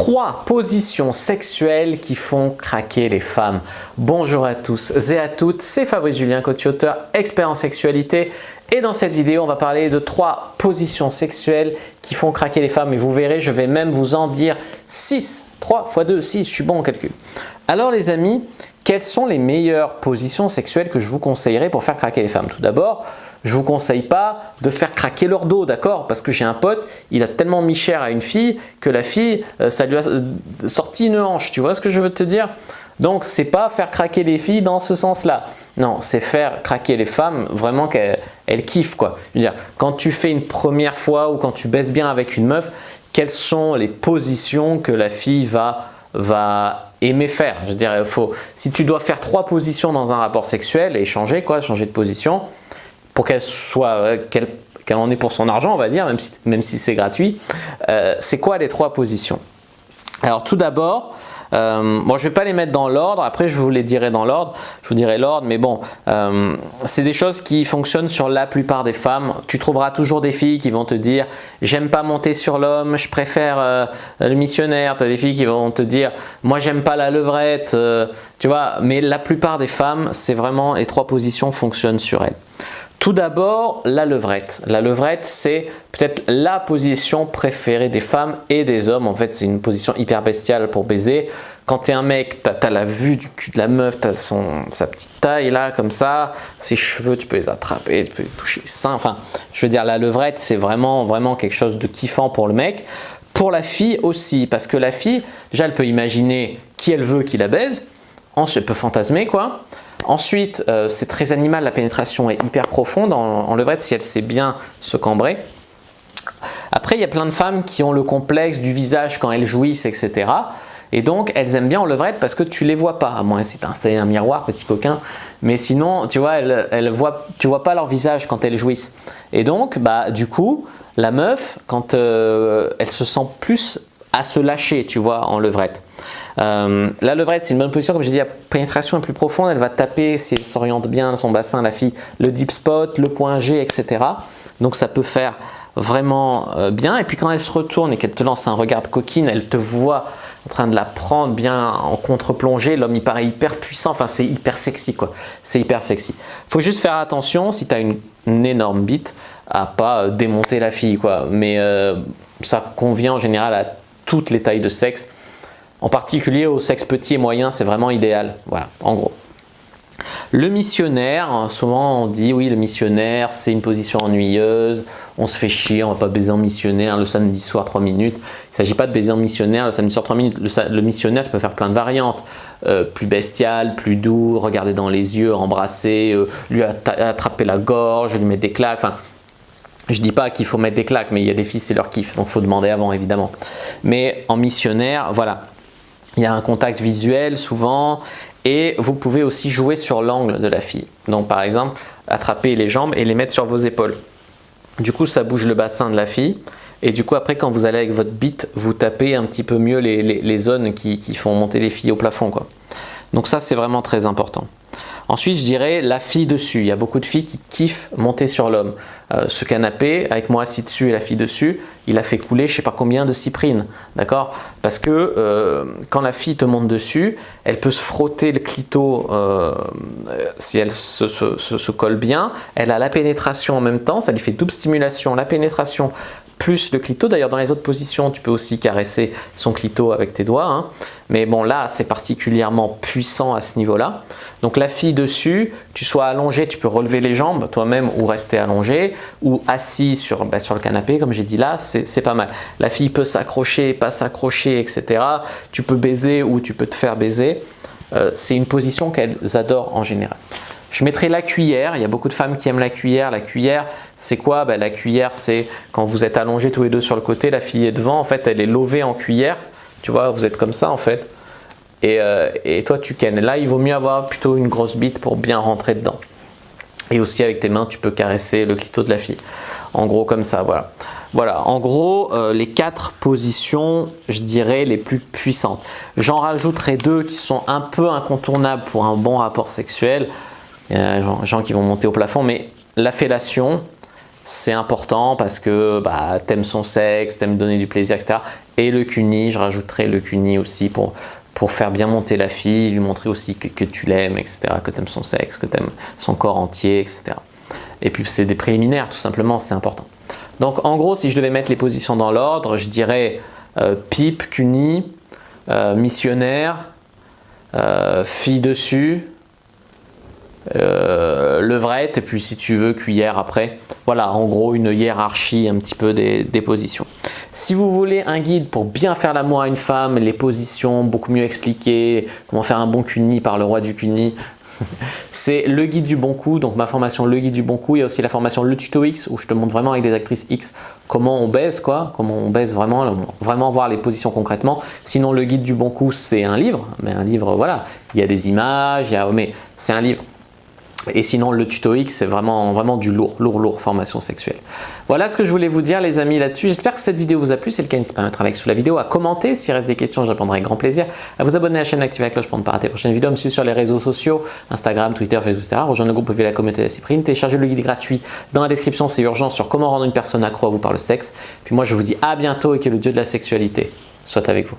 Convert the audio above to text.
3 positions sexuelles qui font craquer les femmes. Bonjour à tous et à toutes, c'est Fabrice Julien, coach auteur, expert en sexualité. Et dans cette vidéo, on va parler de 3 positions sexuelles qui font craquer les femmes. Et vous verrez, je vais même vous en dire 6. 3 x 2, 6, je suis bon en calcul. Alors les amis, quelles sont les meilleures positions sexuelles que je vous conseillerais pour faire craquer les femmes? Tout d'abord, je ne vous conseille pas de faire craquer leur dos, d'accord? Parce que j'ai un pote, il a tellement mis cher à une fille que la fille, ça lui a sorti une hanche. Tu vois ce que je veux te dire? Donc, ce n'est pas faire craquer les filles dans ce sens-là. Non, c'est faire craquer les femmes vraiment qu'elles kiffent, quoi. Je veux dire, quand tu fais une première fois ou quand tu baisses bien avec une meuf, quelles sont les positions que la fille va aimer faire? Je veux dire, si tu dois faire 3 positions dans un rapport sexuel et changer de position, pour qu'elle en ait pour son argent, on va dire, même si c'est gratuit, c'est quoi les 3 positions? Alors tout d'abord, bon, je ne vais pas les mettre dans l'ordre, après je vous les dirai dans l'ordre, je vous dirai l'ordre, mais bon, c'est des choses qui fonctionnent sur la plupart des femmes. Tu trouveras toujours des filles qui vont te dire « j'aime pas monter sur l'homme, je préfère le missionnaire », tu as des filles qui vont te dire « moi j'aime pas la levrette », tu vois, mais la plupart des femmes, c'est vraiment les 3 positions fonctionnent sur elles. Tout d'abord, la levrette. La levrette, c'est peut-être la position préférée des femmes et des hommes. En fait, c'est une position hyper bestiale pour baiser. Quand tu es un mec, tu as la vue du cul de la meuf, tu as sa petite taille là, comme ça. Ses cheveux, tu peux les attraper, tu peux les toucher les seins. Enfin, je veux dire, la levrette, c'est vraiment quelque chose de kiffant pour le mec. Pour la fille aussi, parce que la fille, déjà, elle peut imaginer qui elle veut qui la baise. Ensuite, elle peut fantasmer, quoi. Ensuite, c'est très animal, la pénétration est hyper profonde en levrette si elle sait bien se cambrer. Après, il y a plein de femmes qui ont le complexe du visage quand elles jouissent, etc. Et donc, elles aiment bien en levrette parce que tu ne les vois pas, à moins si tu as installé un miroir, petit coquin. Mais sinon, tu vois, tu ne vois pas leur visage quand elles jouissent. Et donc, bah, du coup, la meuf, quand elle se sent plus à se lâcher, tu vois, en levrette. La levrette, c'est une bonne position, comme je dis, la pénétration est plus profonde, elle va taper, si elle s'oriente bien dans son bassin, la fille, le deep spot, le point G, etc. Donc ça peut faire vraiment bien. Et puis quand elle se retourne et qu'elle te lance un regard de coquine, elle te voit en train de la prendre bien en contre-plongée, l'homme il paraît hyper puissant, enfin c'est hyper sexy quoi, c'est hyper sexy. Faut juste faire attention, si tu as une énorme bite, à pas démonter la fille quoi, mais ça convient en général à toutes les tailles de sexe. En particulier au sexe petit et moyen, c'est vraiment idéal. Voilà, en gros. Le missionnaire, souvent on dit oui, le missionnaire, c'est une position ennuyeuse, on se fait chier, on ne va pas baiser en missionnaire le samedi soir 3 minutes. Il ne s'agit pas de baiser en missionnaire le samedi soir 3 minutes. Le missionnaire, tu peux faire plein de variantes. Plus bestial, plus doux, regarder dans les yeux, embrasser, lui attraper la gorge, lui mettre des claques. Enfin, je ne dis pas qu'il faut mettre des claques, mais il y a des filles, c'est leur kiff, donc il faut demander avant évidemment. Mais en missionnaire, voilà. Il y a un contact visuel souvent et vous pouvez aussi jouer sur l'angle de la fille. Donc par exemple, attraper les jambes et les mettre sur vos épaules. Du coup, ça bouge le bassin de la fille et du coup après quand vous allez avec votre bite, vous tapez un petit peu mieux les zones qui font monter les filles au plafond, quoi. Donc ça, c'est vraiment très important. Ensuite, je dirais la fille dessus. Il y a beaucoup de filles qui kiffent monter sur l'homme. Ce canapé, avec moi assis dessus et la fille dessus, il a fait couler je ne sais pas combien de cyprines. D'accord? Parce que quand la fille te monte dessus, elle peut se frotter le clito si elle se colle bien. Elle a la pénétration en même temps, ça lui fait double stimulation. La pénétration plus le clito. D'ailleurs, dans les autres positions, tu peux aussi caresser son clito avec tes doigts. Hein. Mais bon, là, c'est particulièrement puissant à ce niveau-là. Donc, la fille dessus, tu sois allongé, tu peux relever les jambes toi-même ou rester allongé ou assis sur le canapé, comme j'ai dit là, c'est pas mal. La fille peut s'accrocher, pas s'accrocher, etc. Tu peux baiser ou tu peux te faire baiser. C'est une position qu'elles adorent en général. Je mettrai la cuillère, il y a beaucoup de femmes qui aiment la cuillère. La cuillère, c'est quoi? Ben, la cuillère, c'est quand vous êtes allongés tous les deux sur le côté, la fille est devant, en fait, elle est levée en cuillère. Tu vois, vous êtes comme ça en fait. Et toi, tu kennes. Là, il vaut mieux avoir plutôt une grosse bite pour bien rentrer dedans. Et aussi, avec tes mains, tu peux caresser le clito de la fille. En gros, comme ça, voilà. Voilà, en gros, les 4 positions, je dirais, les plus puissantes. J'en rajouterai 2 qui sont un peu incontournables pour un bon rapport sexuel. Il y a des gens qui vont monter au plafond, mais la fellation c'est important parce que bah, t'aimes son sexe, t'aimes donner du plaisir, etc. Et le cuni, je rajouterai le cuni aussi pour faire bien monter la fille, lui montrer aussi que tu l'aimes, etc., que tu aimes son sexe, que tu aimes son corps entier, etc. Et puis c'est des préliminaires, tout simplement, c'est important. Donc en gros, si je devais mettre les positions dans l'ordre, je dirais pipe, cuni, missionnaire, fille dessus, levrette, et puis si tu veux, cuillère après. Voilà, en gros, une hiérarchie un petit peu des positions. Si vous voulez un guide pour bien faire l'amour à une femme, les positions beaucoup mieux expliquées, comment faire un bon cuni par le roi du cuni, c'est le guide du bon coup, donc ma formation le guide du bon coup. Il y a aussi la formation le tuto X où je te montre vraiment avec des actrices X comment on baise quoi, comment on baise vraiment voir les positions concrètement. Sinon le guide du bon coup c'est un livre, mais un livre voilà, il y a des images, mais c'est un livre. Et sinon le tuto X c'est vraiment du lourd formation sexuelle. Voilà ce que je voulais vous dire les amis là-dessus. J'espère que cette vidéo vous a plu. Si c'est le cas, n'hésitez pas à mettre un like sous la vidéo, à commenter. S'il reste des questions, je répondrai avec grand plaisir. À vous abonner à la chaîne, activer la cloche pour ne pas rater les prochaines vidéos. Me suivre sur les réseaux sociaux, Instagram, Twitter, Facebook, etc. Rejoindre le groupe Vivre la communauté de la Cyprine. Téléchargez le guide gratuit dans la description, c'est urgent, sur comment rendre une personne accro à vous par le sexe. Puis moi je vous dis à bientôt et que le dieu de la sexualité soit avec vous.